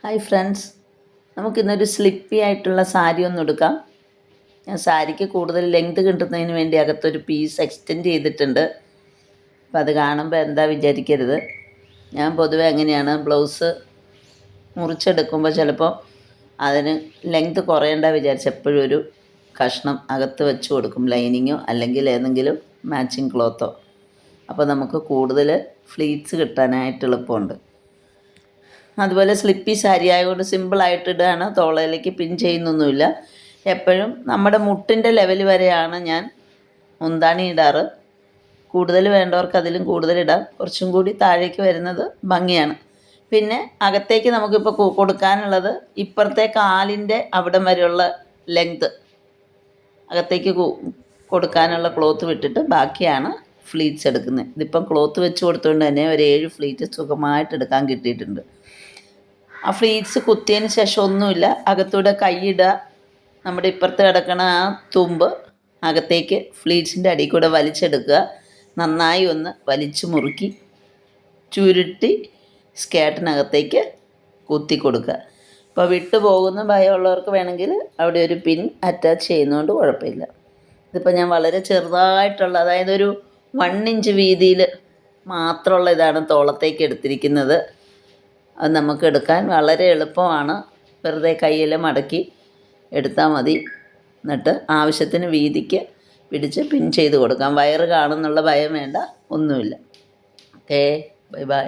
Hi friends, നമുക്കിന്നൊരു സ്ലിപ്പി ആയിട്ടുള്ള സാരി ഒന്ന് എടുക്കാം. ഞാൻ സാരിക്ക് കൂടുതൽ ലെങ്ത് കിട്ടുന്നതിന് വേണ്ടി അകത്തൊരു പീസ് എക്സ്റ്റെൻഡ് ചെയ്തിട്ടുണ്ട്. അപ്പോൾ അത് കാണുമ്പോൾ എന്താ വിചാരിക്കരുത്. ഞാൻ പൊതുവെ എങ്ങനെയാണ് ബ്ലൗസ് മുറിച്ചെടുക്കുമ്പോൾ ചിലപ്പോൾ അതിന് ലെങ്ത് കുറയേണ്ട വിചാരിച്ച് എപ്പോഴും ഒരു കഷ്ണം അകത്ത് വെച്ച് കൊടുക്കും, ലൈനിങ്ങോ അല്ലെങ്കിൽ ഏതെങ്കിലും മാച്ചിങ് ക്ലോത്തോ. അപ്പോൾ നമുക്ക് കൂടുതൽ ഫ്ലീറ്റ്സ് കിട്ടാനായിട്ട് എളുപ്പമുണ്ട്. അതുപോലെ സ്ലിപ്പി സാരി ആയതുകൊണ്ട് സിമ്പിളായിട്ട് ഇടുകയാണ്, തോളയിലേക്ക് പിൻ ചെയ്യുന്നൊന്നുമില്ല. എപ്പോഴും നമ്മുടെ മുട്ടിൻ്റെ ലെവൽ വരെയാണ് ഞാൻ മുന്താണി ഇടാറ്. കൂടുതൽ വേണ്ടവർക്ക് അതിലും കൂടുതൽ ഇടാം, കുറച്ചും കൂടി താഴേക്ക് വരുന്നത് ഭംഗിയാണ്. പിന്നെ അകത്തേക്ക് നമുക്കിപ്പോൾ കൊടുക്കാനുള്ളത് ഇപ്പുറത്തെ കാലിൻ്റെ അവിടം വരെയുള്ള ലെങ്ത് അകത്തേക്ക് കൊടുക്കാനുള്ള ക്ലോത്ത് വിട്ടിട്ട് ബാക്കിയാണ് ഫ്ലീറ്റ്സ് എടുക്കുന്നത്. ഇതിപ്പം ക്ലോത്ത് വെച്ച് കൊടുത്തുകൊണ്ട് തന്നെ ഒരു 7 ഫ്ലീറ്റ് സുഖമായിട്ട് എടുക്കാൻ കിട്ടിയിട്ടുണ്ട്. ആ ഫ്ലീറ്റ്സ് കുത്തിയതിന് ശേഷം ഒന്നുമില്ല, അകത്തൂടെ കൈയിടുക, നമ്മുടെ ഇപ്പുറത്ത് കിടക്കണ ആ തുമ്പ് അകത്തേക്ക് ഫ്ലീറ്റ്സിൻ്റെ അടിയിൽ കൂടെ വലിച്ചെടുക്കുക, നന്നായി ഒന്ന് വലിച്ചു മുറുക്കി ചുരുട്ടി സ്കേർട്ടിനകത്തേക്ക് കുത്തി കൊടുക്കുക. അപ്പോൾ വിട്ടു പോകുന്ന ഭയമുള്ളവർക്ക് വേണമെങ്കിൽ അവിടെ ഒരു പിൻ അറ്റാച്ച് ചെയ്യുന്നതുകൊണ്ട് കുഴപ്പമില്ല. ഇതിപ്പോൾ ഞാൻ വളരെ ചെറുതായിട്ടുള്ള, അതായത് ഒരു 1 ഇഞ്ച് വീതിയിൽ മാത്രമുള്ള ഇതാണ് തോളത്തേക്ക് എടുത്തിരിക്കുന്നത്. അത് നമുക്ക് എടുക്കാൻ വളരെ എളുപ്പമാണ്. വെറുതെ കയ്യിൽ മടക്കി എടുത്താൽ മതി. എന്നിട്ട് ആവശ്യത്തിന് വീതിക്ക് പിടിച്ച് പിൻ ചെയ്ത് കൊടുക്കാം. വയറ് കാണുന്നുള്ള ഭയം വേണ്ട, ഒന്നുമില്ല. Okay, bye bye.